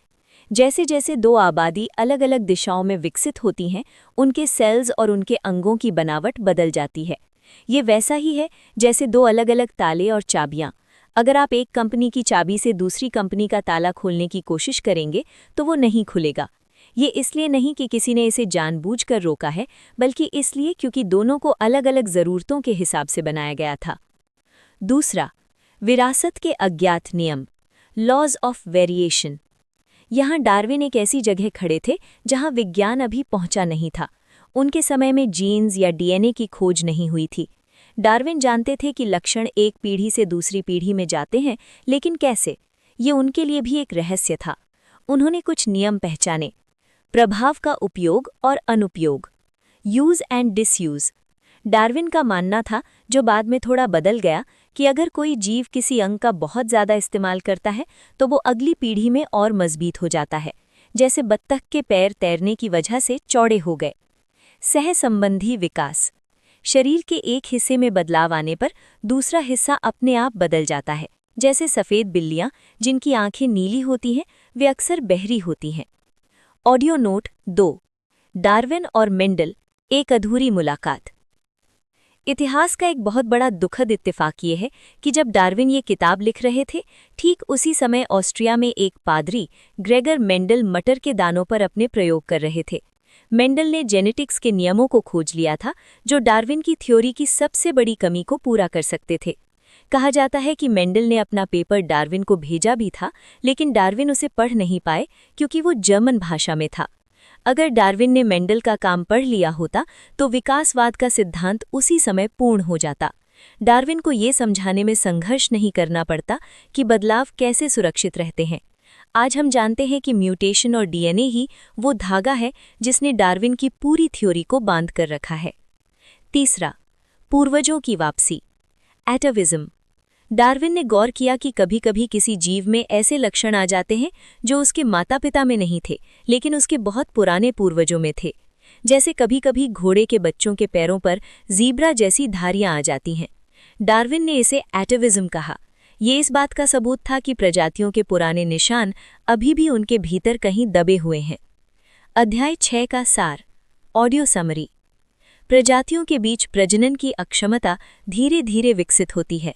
जैसे जैसे दो आबादी अलग अलग दिशाओं में विकसित होती हैं, उनके सेल्स और उनके अंगों की बनावट बदल जाती है। ये वैसा ही है जैसे दो अलग अलग ताले और चाबियां। अगर आप एक कंपनी की चाबी से दूसरी कंपनी का ताला खोलने की कोशिश करेंगे तो वो नहीं खुलेगा। ये इसलिए नहीं कि किसी ने इसे जानबूझकर रोका है, बल्कि इसलिए क्योंकि दोनों को अलग अलग ज़रूरतों के हिसाब से बनाया गया था। दूसरा, विरासत के अज्ञात नियम, लॉज ऑफ वेरिएशन। यहाँ डार्विन एक ऐसी जगह खड़े थे जहाँ विज्ञान अभी पहुंचा नहीं था। उनके समय में जीन्स या डीएनए की खोज नहीं हुई थी। डार्विन जानते थे कि लक्षण एक पीढ़ी से दूसरी पीढ़ी में जाते हैं, लेकिन कैसे, ये उनके लिए भी एक रहस्य था। उन्होंने कुछ नियम पहचाने। प्रभाव का उपयोग और अनुपयोग, यूज एंड डिसयूज। डार्विन का मानना था, जो बाद में थोड़ा बदल गया, कि अगर कोई जीव किसी अंग का बहुत ज़्यादा इस्तेमाल करता है तो वो अगली पीढ़ी में और मजबूत हो जाता है। जैसे बत्तख के पैर तैरने की वजह से चौड़े हो गए। सहसंबंधी विकास। शरीर के एक हिस्से में बदलाव आने पर दूसरा हिस्सा अपने आप बदल जाता है। जैसे सफ़ेद बिल्लियां जिनकी आंखें नीली होती हैं, वे अक्सर बहरी होती हैं। Audio note 2. डार्विन और मेंडल, एक अधूरी मुलाकात। इतिहास का एक बहुत बड़ा दुखद इत्तेफाक ये है कि जब डार्विन ये किताब लिख रहे थे, ठीक उसी समय ऑस्ट्रिया में एक पादरी ग्रेगर मेंडल मटर के दानों पर अपने प्रयोग कर रहे थे। मेंडल ने जेनेटिक्स के नियमों को खोज लिया था, जो डार्विन की थ्योरी की सबसे बड़ी कमी को पूरा कर सकते थे। कहा जाता है कि मेंडल ने अपना पेपर डार्विन को भेजा भी था, लेकिन डार्विन उसे पढ़ नहीं पाए क्योंकि वो जर्मन भाषा में था। अगर डार्विन ने मेंडल का काम पढ़ लिया होता तो विकासवाद का सिद्धांत उसी समय पूर्ण हो जाता। डार्विन को ये समझाने में संघर्ष नहीं करना पड़ता कि बदलाव कैसे सुरक्षित रहते हैं। आज हम जानते हैं कि म्यूटेशन और डीएनए ही वो धागा है जिसने डार्विन की पूरी थ्योरी को बांध कर रखा है। तीसरा, पूर्वजों की वापसी, एटाविज्म। डार्विन ने गौर किया कि कभी-कभी किसी जीव में ऐसे लक्षण आ जाते हैं जो उसके माता-पिता में नहीं थे, लेकिन उसके बहुत पुराने पूर्वजों में थे। जैसे कभी-कभी घोड़े के बच्चों के पैरों पर ज़ीब्रा जैसी धारियां आ जाती हैं। डार्विन ने इसे एटाविज्म कहा। ये इस बात का सबूत था कि प्रजातियों के पुराने निशान अभी भी उनके भीतर कहीं दबे हुए हैं। अध्याय 6 का सार, ऑडियो समरी। प्रजातियों के बीच प्रजनन की अक्षमता धीरे धीरे विकसित होती है।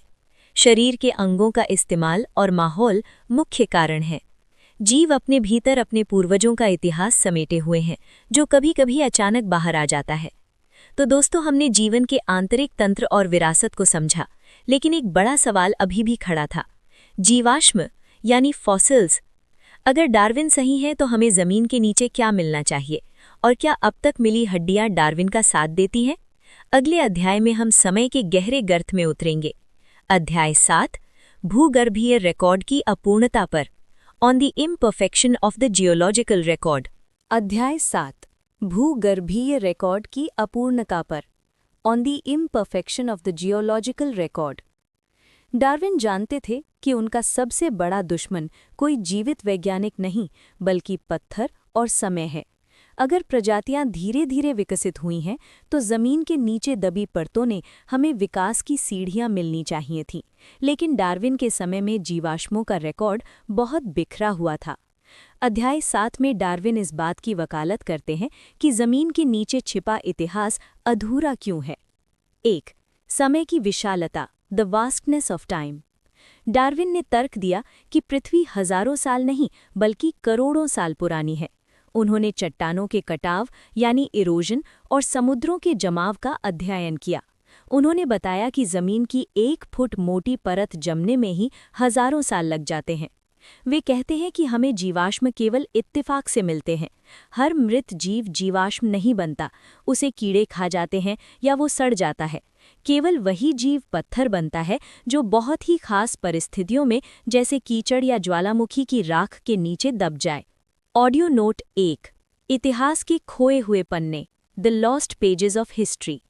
शरीर के अंगों का इस्तेमाल और माहौल मुख्य कारण है। जीव अपने भीतर अपने पूर्वजों का इतिहास समेटे हुए हैं, जो कभी-कभी अचानक बाहर आ जाता है। तो दोस्तों, हमने जीवन के आंतरिक तंत्र और विरासत को समझा, लेकिन एक बड़ा सवाल अभी भी खड़ा था, जीवाश्म यानी फॉसिल्स। अगर डार्विन सही है तो हमें जमीन के नीचे क्या मिलना चाहिए, और क्या अब तक मिली हड्डियां डार्विन का साथ देती हैं? अगले अध्याय में हम समय के गहरे गर्त में उतरेंगे। अध्याय 7, भूगर्भीय रिकॉर्ड की अपूर्णता पर, on the imperfection of the geological record. अध्याय 7, भूगर्भीय रिकॉर्ड की अपूर्णता पर, on the imperfection of the geological record. Darwin जानते थे कि उनका सबसे बड़ा दुश्मन कोई जीवित वैज्ञानिक नहीं, बल्कि पत्थर और समय है। अगर प्रजातियां धीरे धीरे विकसित हुई हैं तो जमीन के नीचे दबी परतों ने हमें विकास की सीढ़ियां मिलनी चाहिए थीं, लेकिन डार्विन के समय में जीवाश्मों का रिकॉर्ड बहुत बिखरा हुआ था। अध्याय 7 में डार्विन इस बात की वकालत करते हैं कि जमीन के नीचे छिपा इतिहास अधूरा क्यों है। 1. समय की विशालता, the vastness of time. Darwin ने तर्क दिया कि पृथ्वी हजारों साल नहीं बल्कि करोड़ों साल पुरानी है। उन्होंने चट्टानों के कटाव यानी इरोजन और समुद्रों के जमाव का अध्ययन किया। उन्होंने बताया कि जमीन की 1 फुट मोटी परत जमने में ही हजारों साल लग जाते हैं। वे कहते हैं कि हमें जीवाश्म केवल इत्तेफाक से मिलते हैं। हर मृत जीव जीवाश्म नहीं बनता, उसे कीड़े खा जाते हैं या वो सड़ जाता है। केवल वही जीव पत्थर बनता है जो बहुत ही खास परिस्थितियों में जैसे कीचड़ या ज्वालामुखी की राख के नीचे दब जाए। ऑडियो नोट 1, इतिहास के खोए हुए पन्ने, the lost pages of history.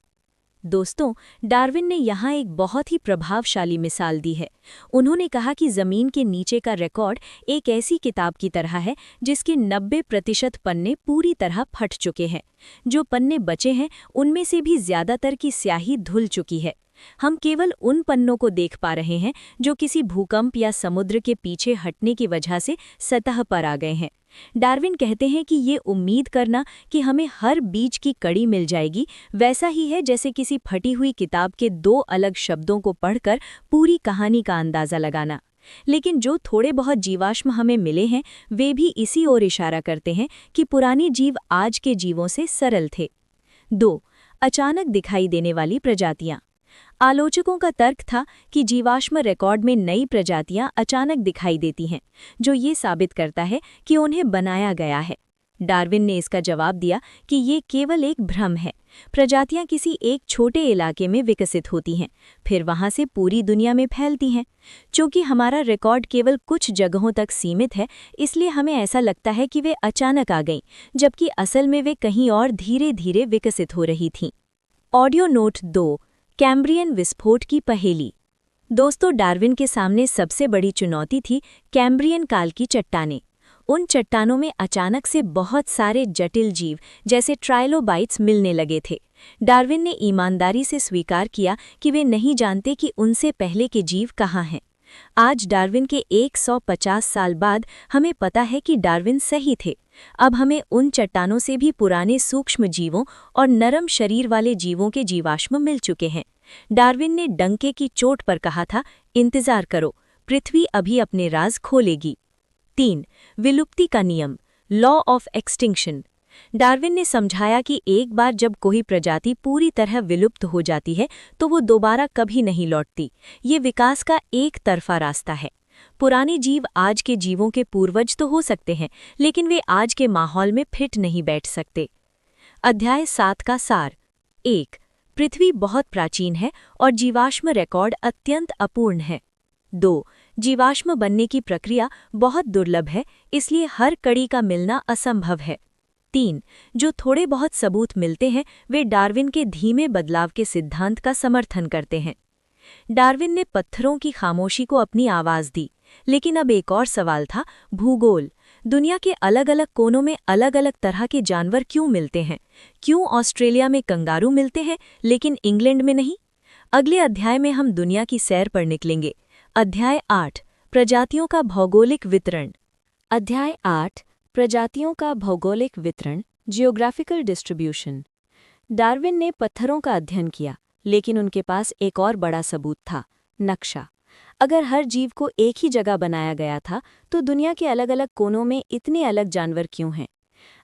दोस्तों, डार्विन ने यहाँ एक बहुत ही प्रभावशाली मिसाल दी है। उन्होंने कहा कि ज़मीन के नीचे का रिकॉर्ड एक ऐसी किताब की तरह है जिसके 90% पन्ने पूरी तरह फट चुके हैं। जो पन्ने बचे हैं उनमें से भी ज़्यादातर की स्याही धुल चुकी है। हम केवल उन पन्नों को देख पा रहे हैं जो किसी भूकंप या समुद्र के पीछे हटने की वजह से सतह पर आ गए हैं। डार्विन कहते हैं कि ये उम्मीद करना कि हमें हर बीज की कड़ी मिल जाएगी वैसा ही है जैसे किसी फटी हुई किताब के 2 अलग शब्दों को पढ़कर पूरी कहानी का अंदाज़ा लगाना। लेकिन जो थोड़े बहुत जीवाश्म हमें मिले हैं वे भी इसी ओर इशारा करते हैं कि पुराने जीव आज के जीवों से सरल थे। 2. अचानक दिखाई देने वाली प्रजातियां। आलोचकों का तर्क था कि जीवाश्म रिकॉर्ड में नई प्रजातियां अचानक दिखाई देती हैं, जो ये साबित करता है कि उन्हें बनाया गया है। डार्विन ने इसका जवाब दिया कि ये केवल एक भ्रम है। प्रजातियां किसी एक छोटे इलाके में विकसित होती हैं, फिर वहां से पूरी दुनिया में फैलती हैं। चूंकि हमारा रिकॉर्ड केवल कुछ जगहों तक सीमित है, इसलिए हमें ऐसा लगता है कि वे अचानक आ गईं, जबकि असल में वे कहीं और धीरे धीरे विकसित हो रही थीं। ऑडियो नोट 2, कैम्ब्रियन विस्फोट की पहेली। दोस्तों, डार्विन के सामने सबसे बड़ी चुनौती थी कैम्ब्रियन काल की चट्टानें। उन चट्टानों में अचानक से बहुत सारे जटिल जीव जैसे ट्राइलोबाइट्स मिलने लगे थे। डार्विन ने ईमानदारी से स्वीकार किया कि वे नहीं जानते कि उनसे पहले के जीव कहाँ हैं। आज डार्विन के 150 साल बाद हमें पता है कि डार्विन सही थे। अब हमें उन चट्टानों से भी पुराने सूक्ष्म जीवों और नरम शरीर वाले जीवों के जीवाश्म मिल चुके हैं। डार्विन ने डंके की चोट पर कहा था, इंतजार करो, पृथ्वी अभी अपने राज खोलेगी। 3. विलुप्ति का नियम, लॉ ऑफ एक्सटिंक्शन। डार्विन ने समझाया कि एक बार जब कोई प्रजाति पूरी तरह विलुप्त हो जाती है तो वो दोबारा कभी नहीं लौटती। ये विकास का एक तरफा रास्ता है। पुराने जीव आज के जीवों के पूर्वज तो हो सकते हैं, लेकिन वे आज के माहौल में फिट नहीं बैठ सकते। अध्याय 7 का सार। 1. पृथ्वी बहुत प्राचीन है और जीवाश्म रिकॉर्ड अत्यंत अपूर्ण है। 2. जीवाश्म बनने की प्रक्रिया बहुत दुर्लभ है, इसलिए हर कड़ी का मिलना असंभव है। 3. जो थोड़े बहुत सबूत मिलते हैं वे डार्विन के धीमे बदलाव के सिद्धांत का समर्थन करते हैं। डार्विन ने पत्थरों की खामोशी को अपनी आवाज़ दी, लेकिन अब एक और सवाल था, भूगोल। दुनिया के अलग अलग कोनों में अलग अलग तरह के जानवर क्यों मिलते हैं? क्यों ऑस्ट्रेलिया में कंगारू मिलते हैं लेकिन इंग्लैंड में नहीं? अगले अध्याय में हम दुनिया की सैर पर निकलेंगे। अध्याय 8, प्रजातियों का भौगोलिक वितरण। अध्याय 8, प्रजातियों का भौगोलिक वितरण, जियोग्राफिकल डिस्ट्रीब्यूशन। डार्विन ने पत्थरों का अध्ययन किया, लेकिन उनके पास एक और बड़ा सबूत था, नक्शा। अगर हर जीव को एक ही जगह बनाया गया था तो दुनिया के अलग अलग कोनों में इतने अलग जानवर क्यों हैं?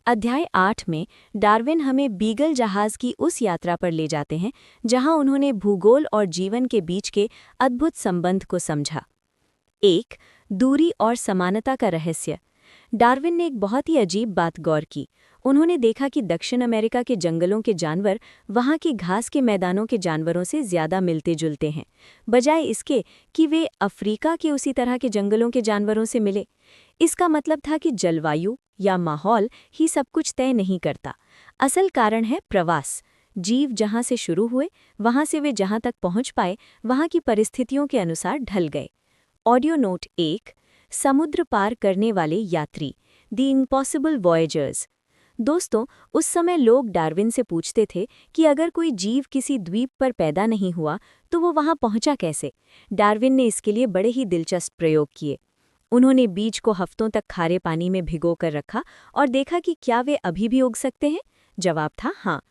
अध्याय 8 में डार्विन हमें बीगल जहाज की उस यात्रा पर ले जाते हैं जहां उन्होंने भूगोल और जीवन के बीच के अद्भुत संबंध को समझा। 1. दूरी और समानता का रहस्य। डार्विन ने एक बहुत ही अजीब बात गौर की। उन्होंने देखा कि दक्षिण अमेरिका के जंगलों के जानवर वहाँ की घास के मैदानों के जानवरों से ज़्यादा मिलते जुलते हैं, बजाय इसके कि वे अफ्रीका के उसी तरह के जंगलों के जानवरों से मिले। इसका मतलब था कि जलवायु या माहौल ही सब कुछ तय नहीं करता। असल कारण है प्रवास। जीव जहाँ से शुरू हुए, वहाँ से वे जहाँ तक पहुँच पाए, वहाँ की परिस्थितियों के अनुसार ढल गए। ऑडियो नोट 1, समुद्र पार करने वाले यात्री, द इम्पॉसिबल वॉयजर्स। दोस्तों, उस समय लोग डार्विन से पूछते थे कि अगर कोई जीव किसी द्वीप पर पैदा नहीं हुआ तो वो वहां पहुंचा कैसे। डार्विन ने इसके लिए बड़े ही दिलचस्प प्रयोग किए। उन्होंने बीज को हफ्तों तक खारे पानी में भिगोकर रखा और देखा कि क्या वे अभी भी उग सकते हैं। जवाब था हाँ।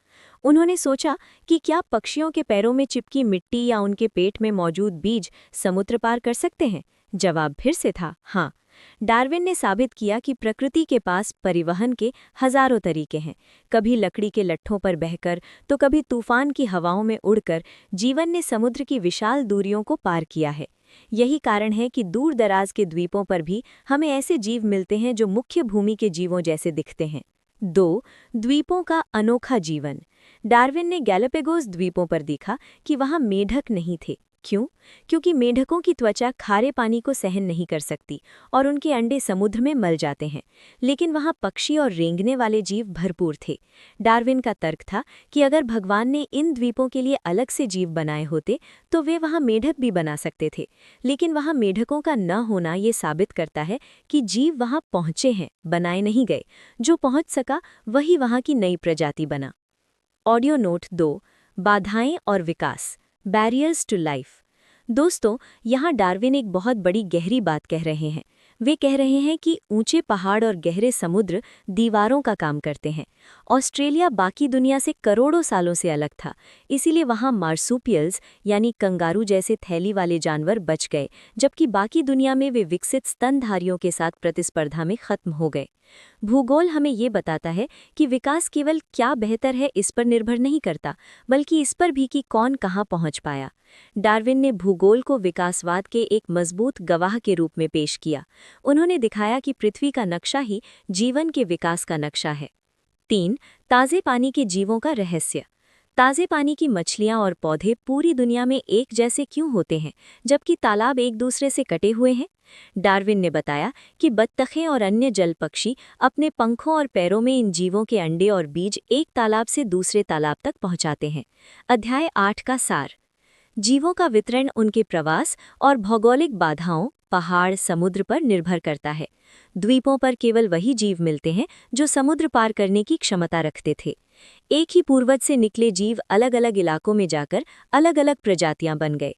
उन्होंने सोचा कि क्या पक्षियों के पैरों में चिपकी मिट्टी या उनके पेट में मौजूद बीज समुद्र पार कर सकते हैं। जवाब फिर से था हाँ। डार्विन ने साबित किया कि प्रकृति के पास परिवहन के हजारों तरीके हैं, कभी लकड़ी के लट्ठों पर बहकर तो कभी तूफान की हवाओं में उड़कर जीवन ने समुद्र की विशाल दूरियों को पार किया है। यही कारण है कि दूर दराज के द्वीपों पर भी हमें ऐसे जीव मिलते हैं जो मुख्य भूमि के जीवों जैसे दिखते हैं। 2. द्वीपों का अनोखा जीवन। डार्विन ने गैलापागोस द्वीपों पर देखा कि वहां मेढक नहीं थे। क्यों? क्योंकि मेढकों की त्वचा खारे पानी को सहन नहीं कर सकती और उनके अंडे समुद्र में मल जाते हैं। लेकिन वहां पक्षी और रेंगने वाले जीव भरपूर थे। डार्विन का तर्क था कि अगर भगवान ने इन द्वीपों के लिए अलग से जीव बनाए होते तो वे वहां मेढक भी बना सकते थे। लेकिन वहां मेढकों का न होना ये साबित करता है कि जीव वहां पहुंचे हैं, बनाए नहीं गए। जो पहुंच सका वही वहां की नई प्रजाति बना। ऑडियो नोट 2, बाधाएं और विकास, बैरियर्स टू लाइफ। दोस्तों, यहाँ डार्विन एक बहुत बड़ी गहरी बात कह रहे हैं। वे कह रहे हैं कि ऊंचे पहाड़ और गहरे समुद्र दीवारों का काम करते हैं। ऑस्ट्रेलिया बाकी दुनिया से करोड़ों सालों से अलग था, इसीलिए वहाँ मार्सूपियल्स यानी कंगारू जैसे थैली वाले जानवर बच गए, जबकि बाकी दुनिया में वे विकसित स्तनधारियों के साथ प्रतिस्पर्धा में खत्म हो गए। भूगोल हमें ये बताता है कि विकास केवल क्या बेहतर है इस पर निर्भर नहीं करता, बल्कि इस पर भी कि कौन कहाँ पहुँच पाया। डार्विन ने भूगोल को विकासवाद के एक मजबूत गवाह के रूप में पेश किया। उन्होंने दिखाया कि पृथ्वी का नक्शा ही जीवन के विकास का नक्शा है। 3. ताज़े पानी के जीवों का रहस्य। ताज़े पानी की मछलियाँ और पौधे पूरी दुनिया में एक जैसे क्यों होते हैं, जबकि तालाब एक दूसरे से कटे हुए हैं? डार्विन ने बताया कि बत्तखें और अन्य जल पक्षी अपने पंखों और पैरों में इन जीवों के अंडे और बीज एक तालाब से दूसरे तालाब तक पहुंचाते हैं। अध्याय 8 का सार। जीवों का वितरण उनके प्रवास और भौगोलिक बाधाओं, पहाड़, समुद्र पर निर्भर करता है। द्वीपों पर केवल वही जीव मिलते हैं जो समुद्र पार करने की क्षमता रखते थे। एक ही पूर्वज से निकले जीव अलग अलग इलाकों में जाकर अलग अलग प्रजातियां बन गए।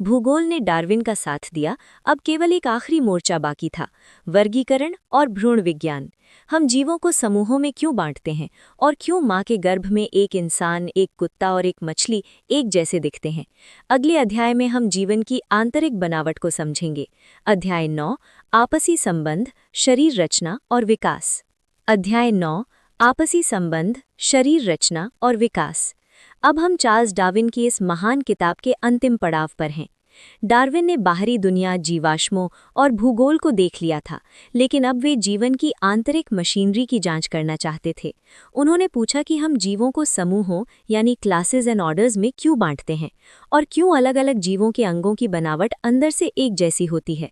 भूगोल ने डार्विन का साथ दिया। अब केवल एक आखिरी मोर्चा बाकी था, वर्गीकरण और भ्रूण विज्ञान। हम जीवों को समूहों में क्यों बांटते हैं और क्यों माँ के गर्भ में एक इंसान, एक कुत्ता और एक मछली एक जैसे दिखते हैं? अगले अध्याय में हम जीवन की आंतरिक बनावट को समझेंगे। अध्याय 9, आपसी संबंध, शरीर रचना और विकास। अध्याय 9, आपसी संबंध, शरीर रचना और विकास। अब हम चार्ल्स डार्विन की इस महान किताब के अंतिम पड़ाव पर हैं। डार्विन ने बाहरी दुनिया, जीवाश्मों और भूगोल को देख लिया था, लेकिन अब वे जीवन की आंतरिक मशीनरी की जांच करना चाहते थे। उन्होंने पूछा कि हम जीवों को समूहों यानी क्लासेस एंड ऑर्डर्स में क्यों बांटते हैं और क्यों अलग-अलग जीवों के अंगों की बनावट अंदर से एक जैसी होती है।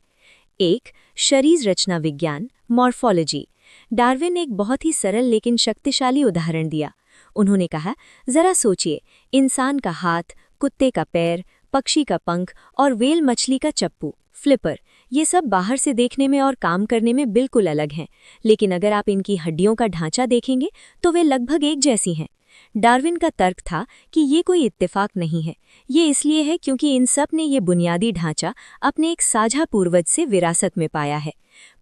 1. शरीर रचना विज्ञान, मॉर्फोलॉजी। डार्विन ने एक बहुत ही सरल लेकिन शक्तिशाली उदाहरण दिया। उन्होंने कहा, जरा सोचिए, इंसान का हाथ, कुत्ते का पैर, पक्षी का पंख और व्हेल मछली का चप्पू, फ्लिपर, ये सब बाहर से देखने में और काम करने में बिल्कुल अलग हैं, लेकिन अगर आप इनकी हड्डियों का ढांचा देखेंगे तो वे लगभग एक जैसी हैं। डार्विन का तर्क था कि ये कोई इत्तेफाक नहीं है, ये इसलिए है क्योंकि इन सब ने ये बुनियादी ढांचा अपने एक साझा पूर्वज से विरासत में पाया है।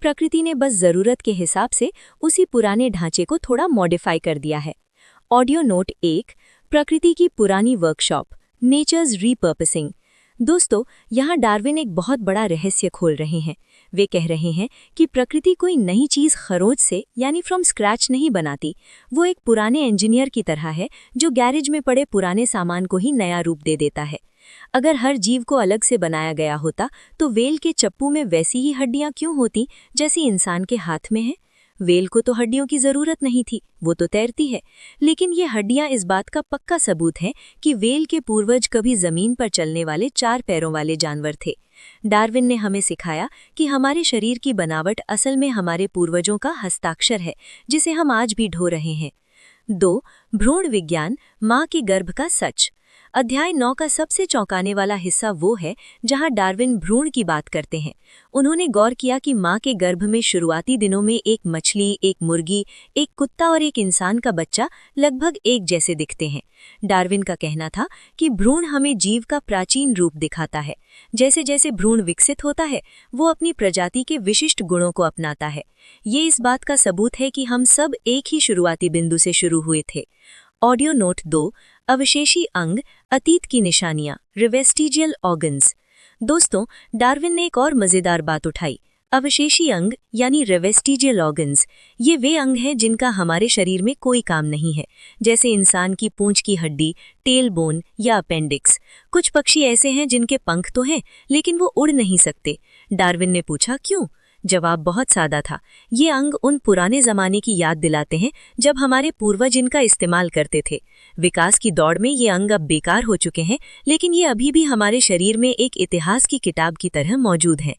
प्रकृति ने बस ज़रूरत के हिसाब से उसी पुराने ढांचे को थोड़ा मॉडिफाई कर दिया है। ऑडियो नोट 1, प्रकृति की पुरानी वर्कशॉप, नेचर्स रीपर्पसिंग। दोस्तों, यहाँ डार्विन एक बहुत बड़ा रहस्य खोल रहे हैं। वे कह रहे हैं कि प्रकृति कोई नई चीज़ खरोच से यानी फ्रॉम स्क्रैच नहीं बनाती। वो एक पुराने इंजीनियर की तरह है जो गैरेज में पड़े पुराने सामान को ही नया रूप दे देता है। अगर हर जीव को अलग से बनाया गया होता तो व्हेल के चप्पू में वैसी ही हड्डियां क्यों होती जैसी इंसान के हाथ में है? व्हेल को तो हड्डियों की जरूरत नहीं थी, वो तो तैरती है। लेकिन ये हड्डियां इस बात का पक्का सबूत है कि व्हेल के पूर्वज कभी जमीन पर चलने वाले 4 पैरों वाले जानवर थे। डार्विन ने हमें सिखाया कि हमारे शरीर की बनावट असल में हमारे पूर्वजों का हस्ताक्षर है, जिसे हम आज भी ढो रहे हैं। 2. भ्रूण विज्ञान, मां के गर्भ का सच। अध्याय 9 का सबसे चौंकाने वाला हिस्सा वो है जहां डार्विन भ्रूण की बात करते हैं। उन्होंने गौर किया कि मां के गर्भ में शुरुआती दिनों में एक मछली, एक मुर्गी, एक कुत्ता और एक इंसान का बच्चा लगभग एक जैसे दिखते हैं। डार्विन का कहना था कि भ्रूण हमें जीव का प्राचीन रूप दिखाता है। जैसे जैसे भ्रूण विकसित होता है, वो अपनी प्रजाति के विशिष्ट गुणों को अपनाता है। ये इस बात का सबूत है कि हम सब एक ही शुरुआती बिंदु से शुरू हुए थे। ऑडियो नोट 2, अवशेषी अंग, अतीत की निशानियां, रिवेस्टिजियल ऑर्गन्स। दोस्तों, डार्विन ने एक और मजेदार बात उठाई। अवशेषी अंग यानी रिवेस्टिजियल ऑर्गन्स, ये वे अंग हैं जिनका हमारे शरीर में कोई काम नहीं है, जैसे इंसान की पूंछ की हड्डी, टेल बोन या अपेंडिक्स। कुछ पक्षी ऐसे हैं जिनके पंख तो हैं, लेकिन वो उड़ नहीं सकते। डार्विन ने पूछा, क्यों? जवाब बहुत सादा था। ये अंग उन पुराने जमाने की याद दिलाते हैं जब हमारे पूर्वज इनका इस्तेमाल करते थे। विकास की दौड़ में ये अंग अब बेकार हो चुके हैं, लेकिन ये अभी भी हमारे शरीर में एक इतिहास की किताब की तरह मौजूद हैं।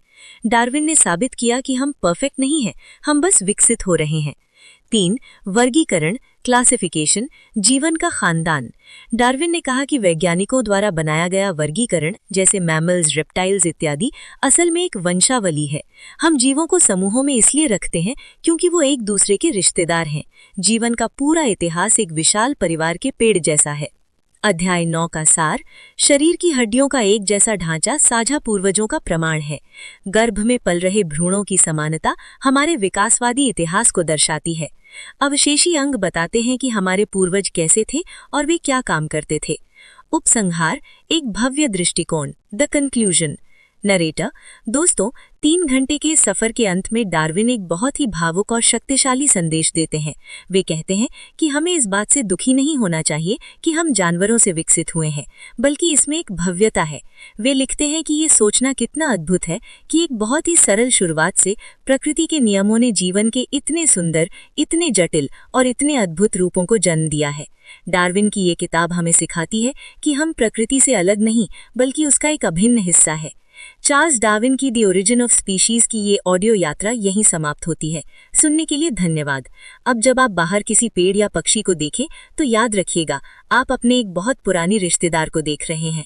डार्विन ने साबित किया कि हम परफेक्ट नहीं हैं, हम बस विकसित हो रहे हैं। 3. वर्गीकरण, क्लासिफिकेशन, जीवन का खानदान। डार्विन ने कहा कि वैज्ञानिकों द्वारा बनाया गया वर्गीकरण, जैसे मैमल्स, रेप्टाइल्स इत्यादि, असल में एक वंशावली है। हम जीवों को समूहों में इसलिए रखते हैं क्योंकि वो एक दूसरे के रिश्तेदार हैं। जीवन का पूरा इतिहास एक विशाल परिवार के पेड़ जैसा है। अध्याय 9 का सार, शरीर की हड्डियों का एक जैसा ढांचा साझा पूर्वजों का प्रमाण है। गर्भ में पल रहे भ्रूणों की समानता हमारे विकासवादी इतिहास को दर्शाती है। अवशेषी अंग बताते हैं कि हमारे पूर्वज कैसे थे और वे क्या काम करते थे। उपसंहार, एक भव्य दृष्टिकोण, द कंक्लूजन। नरेटर, दोस्तों, 3 घंटे के सफर के अंत में डार्विन एक बहुत ही भावुक और शक्तिशाली संदेश देते हैं। वे कहते हैं कि हमें इस बात से दुखी नहीं होना चाहिए कि हम जानवरों से विकसित हुए हैं, बल्कि इसमें एक भव्यता है। वे लिखते हैं कि ये सोचना कितना अद्भुत है कि एक बहुत ही सरल शुरुआत से प्रकृति के नियमों ने जीवन के इतने सुंदर, इतने जटिल और इतने अद्भुत रूपों को जन्म दिया है। डार्विन की ये किताब हमें सिखाती है कि हम प्रकृति से अलग नहीं, बल्कि उसका एक अभिन्न हिस्सा है। चार्ल्स डार्विन की द ओरिजिन ऑफ स्पीशीज की ये ऑडियो यात्रा यहीं समाप्त होती है। सुनने के लिए धन्यवाद। अब जब आप बाहर किसी पेड़ या पक्षी को देखें तो याद रखिएगा, आप अपने एक बहुत पुरानी रिश्तेदार को देख रहे हैं।